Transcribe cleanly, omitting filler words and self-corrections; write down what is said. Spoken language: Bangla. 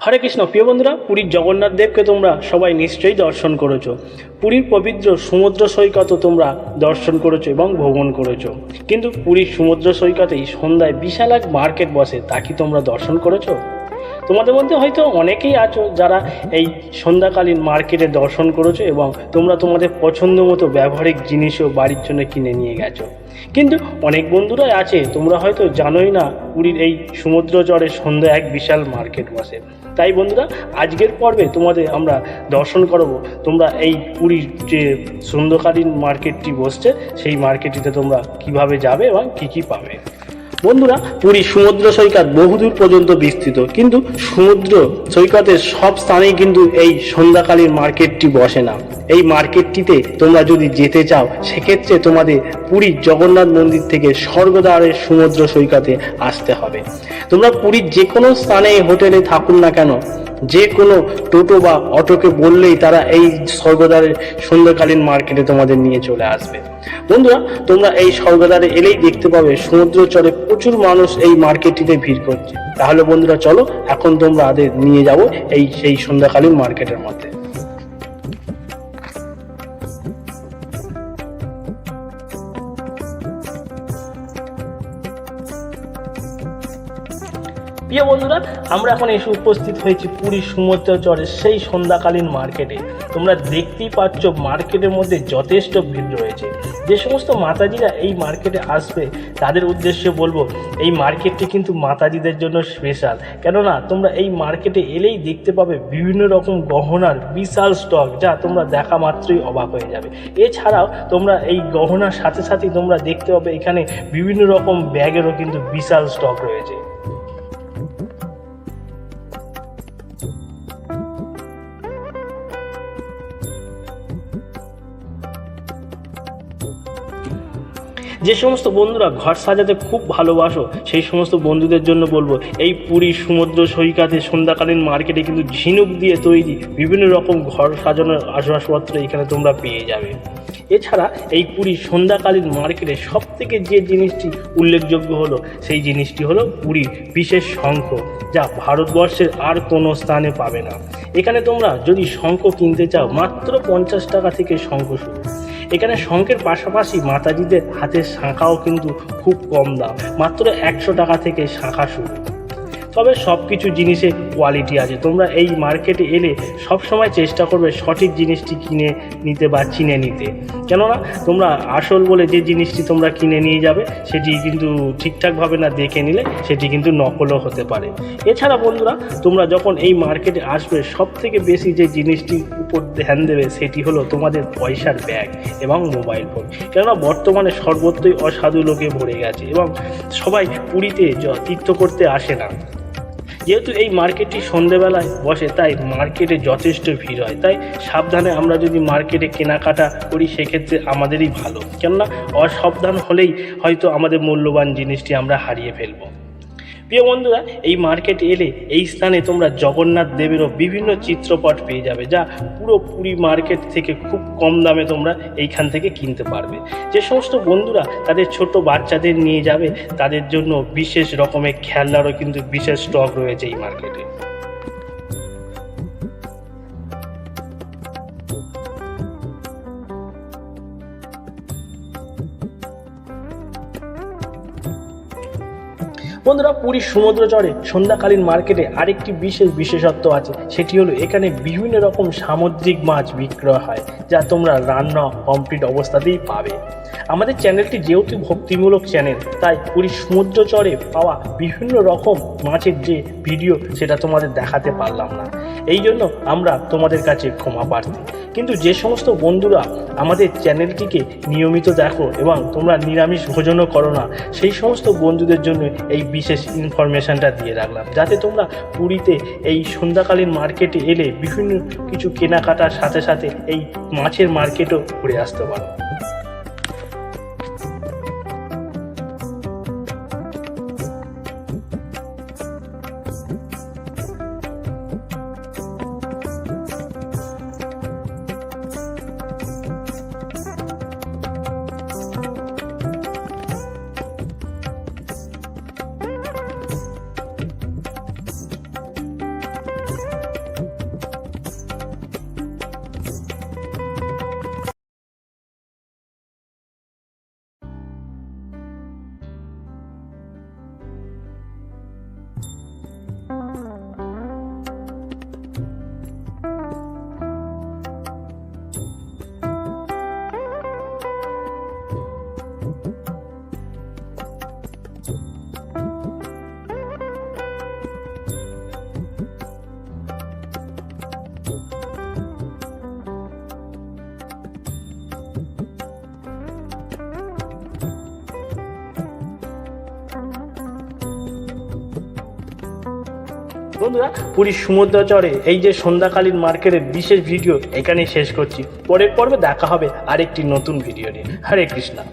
হরে কৃষ্ণ। প্রিয় বন্ধুরা, পুরীর জগন্নাথ দেবকে তোমরা সবাই নিশ্চয়ই দর্শন করেছো। পুরীর পবিত্র সমুদ্র সৈকতও তোমরা দর্শন করেছো এবং ভ্রমণ করেছো। কিন্তু পুরীর সমুদ্র সৈকতেই সন্ধ্যায় বিশাল এক মার্কেট বসে, তা কি তোমরা দর্শন করেছো? তোমাদের মধ্যে হয়তো অনেকেই আছো যারা এই সন্ধ্যাকালীন মার্কেটে দর্শন করেছো এবং তোমরা তোমাদের পছন্দ মতো ব্যবহারিক জিনিসও বাড়ির জন্য কিনে নিয়ে গেছো। কিন্তু অনেক বন্ধুরাই আছে, তোমরা হয়তো জানোই না পুরীর এই সমুদ্র চরে সন্ধ্যায় এক বিশাল মার্কেট বসে। তাই বন্ধুরা, আজকের পর্বে তোমাদের আমরা দর্শন করাবো তোমরা এই পুরীর যে সন্ধ্যাকালীন মার্কেটটি বসছে সেই মার্কেটটিতে তোমরা কিভাবে যাবে এবং কী পাবে। বন্ধুরা, পুরী সমুদ্র সৈকত বহুদূর পর্যন্ত বিস্তৃত, কিন্তু সমুদ্র সৈকতের সব স্থানেই কিন্তু এই সন্ধ্যাকালীন মার্কেটটি বসে না। এই মার্কেটটিতে তোমরা যদি যেতে চাও, সেক্ষেত্রে তোমাদের পুরীর জগন্নাথ মন্দির থেকে স্বর্গদ্বারের সমুদ্র সৈকতে আসতে হবে। তোমরা পুরীর যে কোনো স্থানে হোটেলে থাকুন না কেন, যে কোনো টোটো বা অটোকে বললেই তারা এই স্বর্গদ্বারের সন্ধ্যাকালীন মার্কেটে তোমাদের নিয়ে চলে আসবে। বন্ধুরা, তোমরা এই স্বর্গদ্বারে এলেই দেখতে পাবে সমুদ্র চরে প্রচুর মানুষ এই মার্কেটটিতে ভিড় করছে। তাহলে বন্ধুরা চলো, এখন তোমরা নিয়ে যাবো সেই সন্ধ্যাকালীন মার্কেটের মধ্যে। প্রিয় বন্ধুরা, আমরা এখন এসে উপস্থিত হয়েছি পুরীর সমুদ্র চরের সেই সন্ধ্যাকালীন মার্কেটে। তোমরা দেখতেই পাচ্ছ মার্কেটের মধ্যে যথেষ্ট ভিড় রয়েছে। যে সমস্ত মাতাজিরা এই মার্কেটে আসবে তাদের উদ্দেশ্যে বলবো, এই মার্কেটটি কিন্তু মাতাজিদের জন্য স্পেশাল। কেননা তোমরা এই মার্কেটে এলেই দেখতে পাবে বিভিন্ন রকম গহনার বিশাল স্টক, যা তোমরা দেখা মাত্রই অবাক হয়ে যাবে। এছাড়াও তোমরা এই গহনার সাথে সাথে তোমরা দেখতে পাবে এখানে বিভিন্ন রকম ব্যাগেরও কিন্তু বিশাল স্টক রয়েছে। যে সমস্ত বন্ধুরা ঘর সাজাতে খুব ভালোবাসো, সেই সমস্ত বন্ধুদের জন্য বলবো, এই পুরীর সমুদ্র সৈকতে সন্ধ্যাকালীন মার্কেটে কিন্তু ঝিনুক দিয়ে তৈরি বিভিন্ন রকম ঘর সাজানোর আসবাবপত্র এখানে তোমরা পেয়ে যাবে। এছাড়া এই পুরীর সন্ধ্যাকালীন মার্কেটে সব থেকে যে জিনিসটি উল্লেখযোগ্য হলো, সেই জিনিসটি হলো পুরীর বিশেষ শঙ্খ, যা ভারতবর্ষের আর কোনো স্থানে পাবে না। এখানে তোমরা যদি শঙ্খ কিনতে চাও, মাত্র 50 টাকা থেকে শঙ্খ শুরু। এখানে শঙ্খের পাশাপাশি মাতাজিদের হাতের শাঁখাও কিন্তু খুব কম দাম, মাত্র 100 টাকা থেকে শাঁখা শুরু। তবে সব কিছু জিনিসের কোয়ালিটি আছে। তোমরা এই মার্কেটে এলে সব সময় চেষ্টা করবে সঠিক জিনিসটি কিনে নিতে বা চিনে নিতে। কেননা তোমরা আসল বলে যে জিনিসটি তোমরা কিনে নিয়ে যাবে, সেটি কিন্তু ঠিকঠাকভাবে না দেখে নিলে সেটি কিন্তু নকলও হতে পারে। এছাড়া বন্ধুরা, তোমরা যখন এই মার্কেটে আসবে, সব থেকে বেশি যে জিনিসটির উপর ধ্যান দেবে সেটি হলো তোমাদের পয়সার ব্যাগ এবং মোবাইল ফোন। কেননা বর্তমানে সর্বত্রই অসাধু লোকে ভরে গেছে এবং সবাই পুরীতে তীর্থ করতে আসে না। যেহেতু এই মার্কেটটি সন্ধেবেলায় বসে, তাই মার্কেটে যথেষ্ট ভিড় হয়। তাই সাবধানে আমরা যদি মার্কেটে কেনাকাটা করি, সেক্ষেত্রে আমাদেরই ভালো। কেননা অসাবধান হলেই হয়তো আমাদের মূল্যবান জিনিসটি আমরা হারিয়ে ফেলবো। প্রিয় বন্ধুরা, এই মার্কেটে এলে এই স্থানে তোমরা জগন্নাথ দেবেরও বিভিন্ন চিত্রপট পেয়ে যাবে, যা পুরো পুরী মার্কেট থেকে খুব কম দামে তোমরা এইখান থেকে কিনতে পারবে। যে সমস্ত বন্ধুরা তাদের ছোট বাচ্চাদের নিয়ে যাবে, তাদের জন্য বিশেষ রকমের খেলনারও কিন্তু বিশেষ স্টক রয়েছে এই মার্কেটে। বন্ধুরা, পুরীর সমুদ্র চরে সন্ধ্যাকালীন মার্কেটে আরেকটি বিশেষত্ব আছে। সেটি হলো এখানে বিভিন্ন রকম সামুদ্রিক মাছ বিক্রয় হয়, যা তোমরা রান্না কমপ্লিট অবস্থাতেই পাবে। আমাদের চ্যানেলটি যেহেতু ভক্তিমূলক চ্যানেল, তাই পুরীর সমুদ্র চরে পাওয়া বিভিন্ন রকম মাছের যে ভিডিও, সেটা তোমাদের দেখাতে পারলাম না। এই জন্য আমরা তোমাদের কাছে ক্ষমা প্রার্থী। কিন্তু যে সমস্ত বন্ধুরা আমাদের চ্যানেলটিকে নিয়মিত দেখো এবং তোমরা নিরামিষ ভোজনও করো না, সেই সমস্ত বন্ধুদের জন্য এই বিশেষ ইনফরমেশনটা দিয়ে রাখলাম, যাতে তোমরা পুরীতে এই সন্ধ্যাকালীন মার্কেটে এলে বিভিন্ন কিছু কেনাকাটার সাথে সাথে এই মাছের মার্কেটও ঘুরে আসতে পারো। বন্ধুরা, পুরীর সমুদ্রচরে এই যে সন্ধ্যাকালীন মার্কেটের বিশেষ ভিডিও এখানেই শেষ করছি। পরের পর্বে দেখা হবে আরেকটি নতুন ভিডিও নিয়ে। হরে কৃষ্ণা।